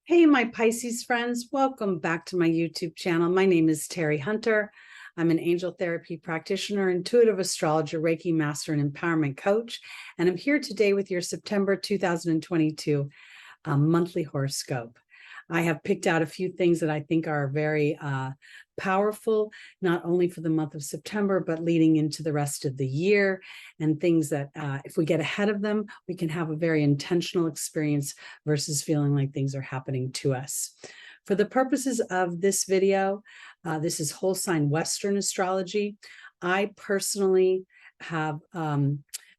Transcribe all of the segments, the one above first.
Hey, my Pisces friends, welcome back to my YouTube channel. My name is Teri Hunter. I'm an angel therapy practitioner, intuitive astrologer, Reiki master, and empowerment coach. And I'm here today with your September 2022 monthly horoscope. I have picked out a few things that I think are very powerful, not only for the month of September, but leading into the rest of the year, and things that if we get ahead of them, we can have a very intentional experience versus feeling like things are happening to us. For the purposes of this video, this is whole sign Western astrology. I personally have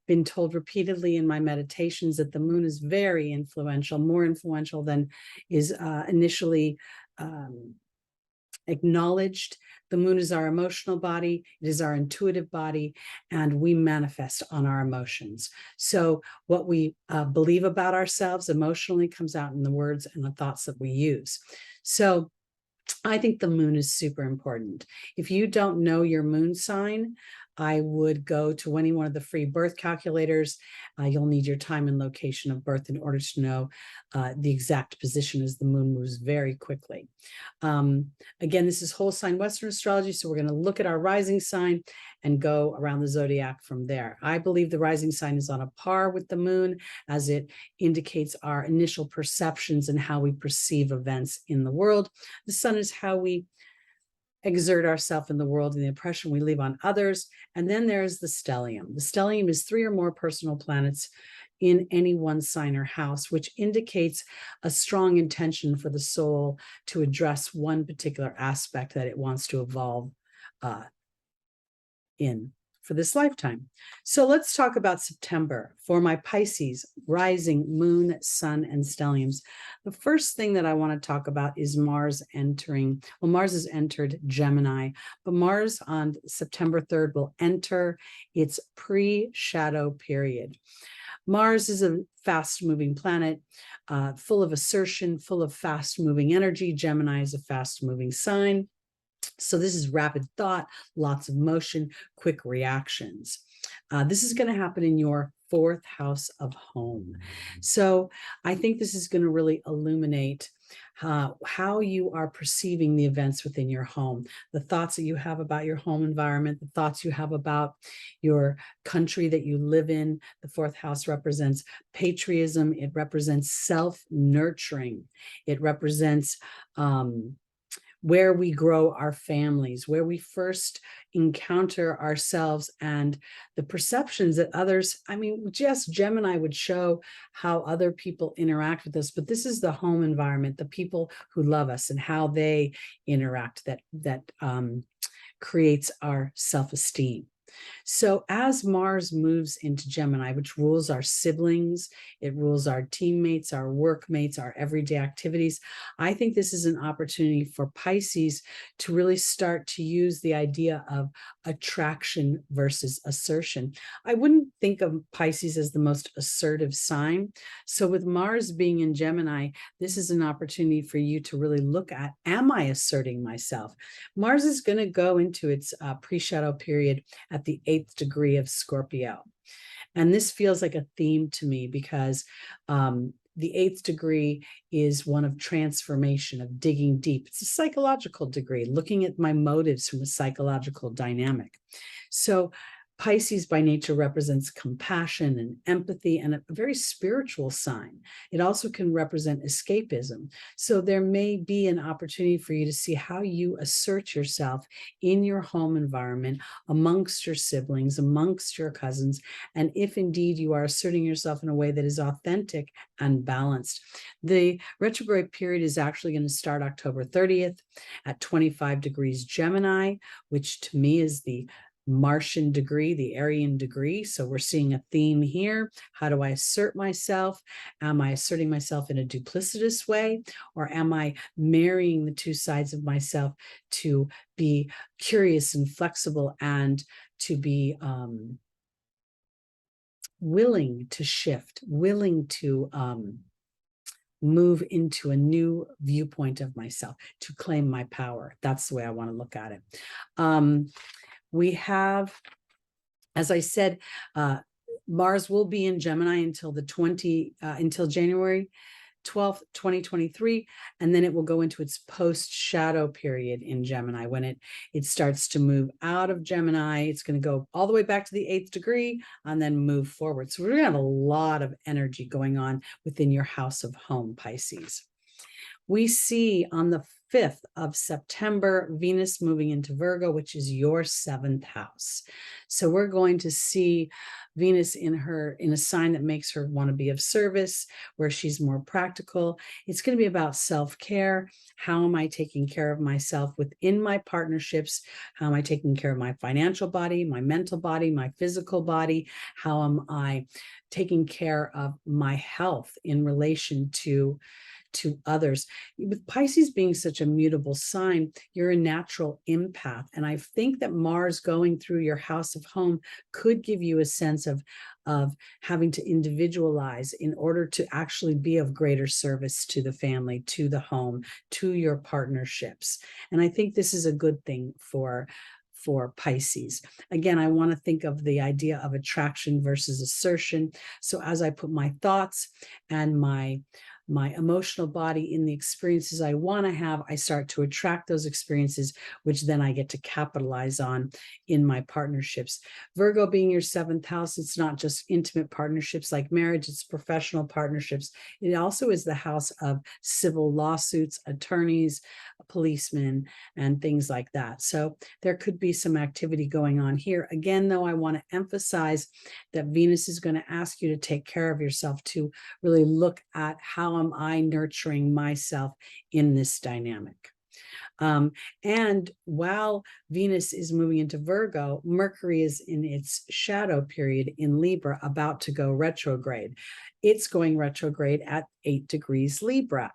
been told repeatedly in my meditations that the moon is very influential, more influential than is initially acknowledged. The moon is our emotional body, it is our intuitive body, and we manifest on our emotions. So what we believe about ourselves emotionally comes out in the words and the thoughts that we use. So I think the moon is super important. If you don't know your moon sign, I would go to any one of the free birth calculators. You'll need your time and location of birth in order to know the exact position, as the moon moves very quickly. Again, this is whole sign Western astrology, so we're going to look at our rising sign and go around the zodiac from there. I believe the rising sign is on a par with the moon, as it indicates our initial perceptions and how we perceive events in the world. The sun is how we exert ourselves in the world and the impression we leave on others. And then there's the stellium. The stellium is 3 or more personal planets in any one sign or house, which indicates a strong intention for the soul to address one particular aspect that it wants to evolve in for this lifetime. So let's talk about September for my Pisces, rising, moon, sun, and stelliums. The first thing that I want to talk about is Mars entering. Well, Mars has entered Gemini, but Mars on September 3rd will enter its pre-shadow period. Mars is a fast-moving planet, full of assertion, full of fast-moving energy. Gemini is a fast-moving sign. So this is rapid thought, lots of motion, quick reactions. This is going to happen in your 4th house of home. So I think this is going to really illuminate how you are perceiving the events within your home, the thoughts that you have about your home environment, the thoughts you have about your country that you live in. The 4th house represents patriotism. It represents self-nurturing. It represents where we grow our families, where we first encounter ourselves and the perceptions that others, just Gemini would show how other people interact with us, but this is the home environment, the people who love us and how they interact that creates our self-esteem. So as Mars moves into Gemini, which rules our siblings, it rules our teammates, our workmates, our everyday activities, I think this is an opportunity for Pisces to really start to use the idea of attraction versus assertion. I wouldn't think of Pisces as the most assertive sign. So with Mars being in Gemini, this is an opportunity for you to really look at, am I asserting myself? Mars is going to go into its pre-shadow period at the 8th degree of Scorpio. And this feels like a theme to me because the 8th degree is one of transformation, of digging deep. It's a psychological degree, looking at my motives from a psychological dynamic. So Pisces by nature represents compassion and empathy and a very spiritual sign. It also can represent escapism. So there may be an opportunity for you to see how you assert yourself in your home environment, amongst your siblings, amongst your cousins, and if indeed you are asserting yourself in a way that is authentic and balanced. The retrograde period is actually going to start October 30th at 25 degrees Gemini, which to me is the Martian degree, the Aryan degree. So we're seeing a theme here. How do I assert myself? Am I asserting myself in a duplicitous way? Or am I marrying the two sides of myself to be curious and flexible and to be willing to shift, willing to move into a new viewpoint of myself, to claim my power? That's the way I want to look at it. We have, as I said, Mars will be in Gemini until January 12th, 2023, and then it will go into its post-shadow period in Gemini. When it starts to move out of Gemini, it's going to go all the way back to the 8th degree and then move forward. So we're going to have a lot of energy going on within your house of home, Pisces. We see on the 5th of September, Venus moving into Virgo, which is your 7th house. So we're going to see Venus in a sign that makes her want to be of service, where she's more practical. It's going to be about self-care. How am I taking care of myself within my partnerships? How am I taking care of my financial body, my mental body, my physical body? How am I taking care of my health in relation to others? With Pisces being such a mutable sign, you're a natural empath. And I think that Mars going through your house of home could give you a sense of having to individualize in order to actually be of greater service to the family, to the home, to your partnerships. And I think this is a good thing for Pisces. Again, I want to think of the idea of attraction versus assertion. So as I put my thoughts and my emotional body in the experiences I want to have, I start to attract those experiences, which then I get to capitalize on in my partnerships. Virgo being your 7th house, it's not just intimate partnerships like marriage, it's professional partnerships. It also is the house of civil lawsuits, attorneys, policemen, and things like that. So there could be some activity going on here. Again, though, I want to emphasize that Venus is going to ask you to take care of yourself, to really look at how am I nurturing myself in this dynamic. And while Venus is moving into Virgo, Mercury is in its shadow period in Libra, about to go retrograde. It's going retrograde at 8 degrees Libra.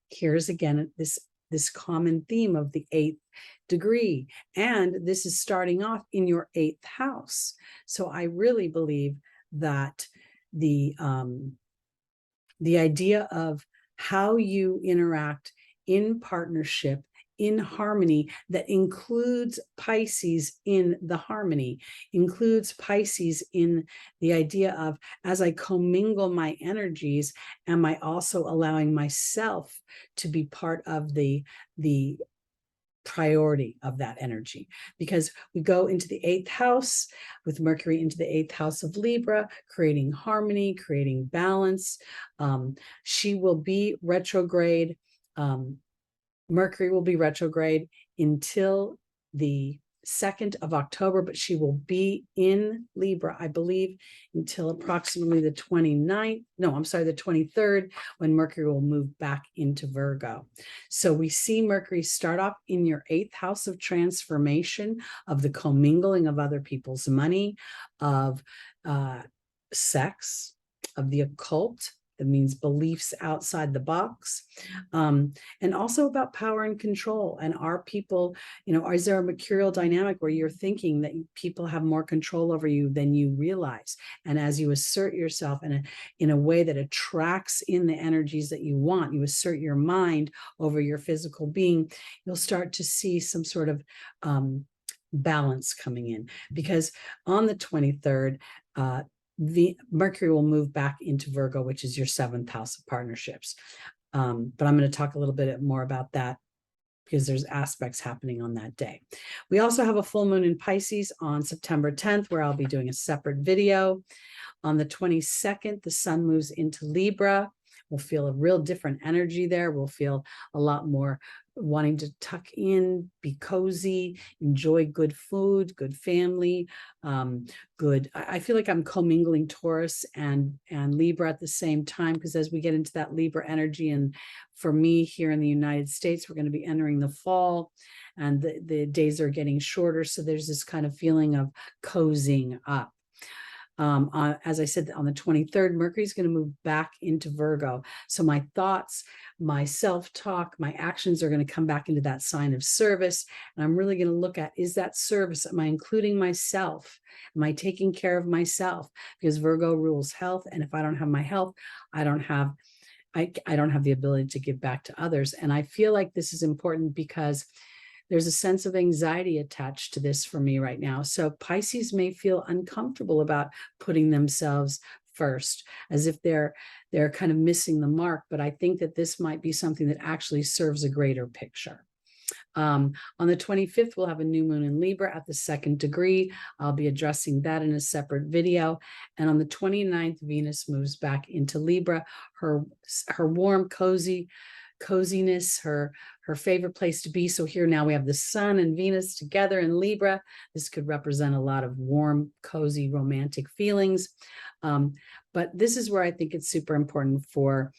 Here's again this common theme of the 8th degree. And this is starting off in your 8th house. So I really believe that the idea of how you interact in partnership, in harmony, that includes Pisces in the harmony, includes Pisces in the idea of, as I commingle my energies, am I also allowing myself to be part of the priority of that energy? Because we go into the 8th house with Mercury into the 8th house of Libra, creating harmony, creating balance. She will be retrograde. Mercury will be retrograde until the 2nd of October, but she will be in Libra, I believe, until approximately the 23rd, when Mercury will move back into Virgo. So we see Mercury start off in your 8th house of transformation, of the commingling of other people's money, of sex, of the occult. That means beliefs outside the box, and also about power and control. And are people, is there a mercurial dynamic where you're thinking that people have more control over you than you realize? And as you assert yourself in a way that attracts in the energies that you want, you assert your mind over your physical being, you'll start to see some sort of balance coming in. Because on the 23rd, Mercury will move back into Virgo, which is your 7th house of partnerships. But I'm going to talk a little bit more about that because there's aspects happening on that day. We also have a full moon in Pisces on September 10th, where I'll be doing a separate video. On the 22nd, the sun moves into Libra. We'll feel a real different energy there. We'll feel a lot more wanting to tuck in, be cozy, enjoy good food, good family, I feel like I'm commingling Taurus and Libra at the same time, because as we get into that Libra energy, and for me here in the United States, we're going to be entering the fall, and the days are getting shorter. So there's this kind of feeling of cozying up. As I said, on the 23rd, Mercury is going to move back into Virgo. So my thoughts, my self-talk, my actions are going to come back into that sign of service. And I'm really going to look at, is that service? Am I including myself? Am I taking care of myself? Because Virgo rules health. And if I don't have my health, I don't have the ability to give back to others. And I feel like this is important because there's a sense of anxiety attached to this for me right now. So Pisces may feel uncomfortable about putting themselves first, as if they're kind of missing the mark. But I think that this might be something that actually serves a greater picture. On the 25th, we'll have a new moon in Libra at the 2nd degree. I'll be addressing that in a separate video. And on the 29th, Venus moves back into Libra. Her warm, coziness, her favorite place to be. So here now we have the sun and Venus together in Libra. This could represent a lot of warm, cozy, romantic feelings. But this is where I think it's super important for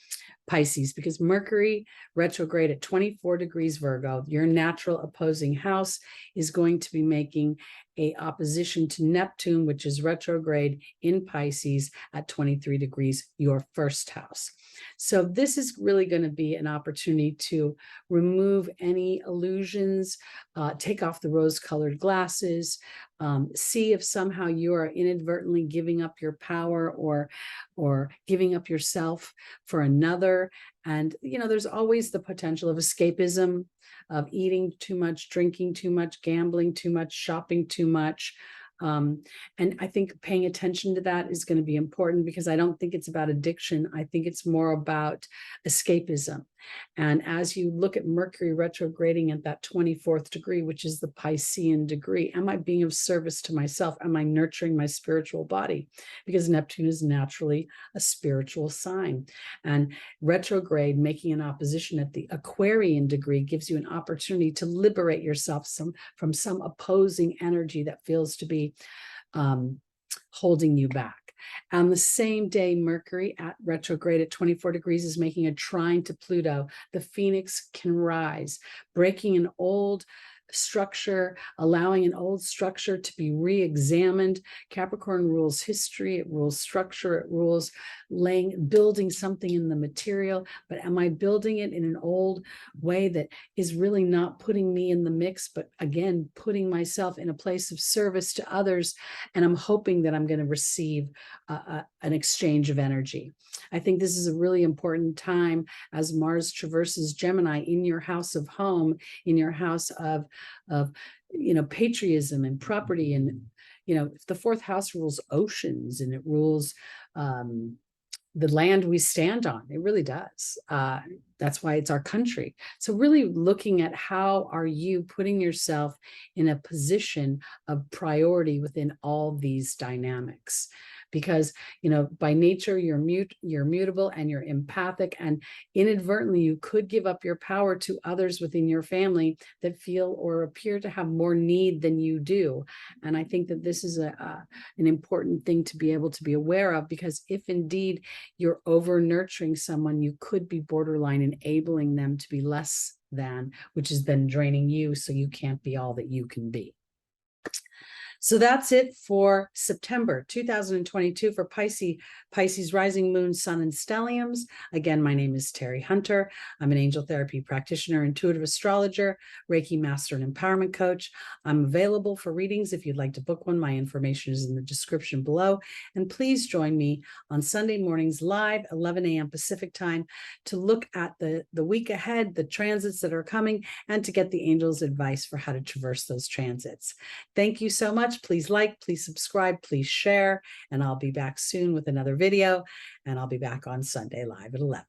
Pisces, because Mercury retrograde at 24 degrees Virgo, your natural opposing house, is going to be making a opposition to Neptune, which is retrograde in Pisces at 23 degrees, your first house. So this is really going to be an opportunity to remove any illusions, take off the rose-colored glasses, see if somehow you are inadvertently giving up your power or giving up yourself for another. And, you know, there's always the potential of escapism, of eating too much, drinking too much, gambling too much, shopping too much. And I think paying attention to that is going to be important, because I don't think it's about addiction. I think it's more about escapism. And as you look at Mercury retrograding at that 24th degree, which is the Piscean degree, am I being of service to myself? Am I nurturing my spiritual body? Because Neptune is naturally a spiritual sign. And retrograde, making an opposition at the Aquarian degree, gives you an opportunity to liberate yourself from some opposing energy that feels to be holding you back. On the same day, Mercury at retrograde at 24 degrees is making a trine to Pluto. The Phoenix can rise, breaking an old structure, allowing an old structure to be re-examined. Capricorn rules history, it rules structure, it rules building something in the material. But am I building it in an old way that is really not putting me in the mix, but again, putting myself in a place of service to others? And I'm hoping that I'm going to receive an exchange of energy. I think this is a really important time as Mars traverses Gemini in your house of home, in your house of patriotism and property. And, the fourth house rules oceans, and it rules the land we stand on. It really does. That's why it's our country. So really looking at how are you putting yourself in a position of priority within all these dynamics. Because, by nature, you're mutable and you're empathic, and inadvertently you could give up your power to others within your family that feel or appear to have more need than you do. And I think that this is an important thing to be able to be aware of, because if indeed you're over nurturing someone, you could be borderline enabling them to be less than, which is then draining you, so you can't be all that you can be. So that's it for September 2022 for Pisces rising, moon, sun, and stelliums. Again, my name is Teri Hunter. I'm an angel therapy practitioner, intuitive astrologer, Reiki master, and empowerment coach. I'm available for readings. If you'd like to book one, my information is in the description below. And please join me on Sunday mornings live, 11 a.m. Pacific time, to look at the week ahead, the transits that are coming, and to get the angels' advice for how to traverse those transits. Thank you so much. Please like, please subscribe, please share, and I'll be back soon with another video, and I'll be back on Sunday live at 11.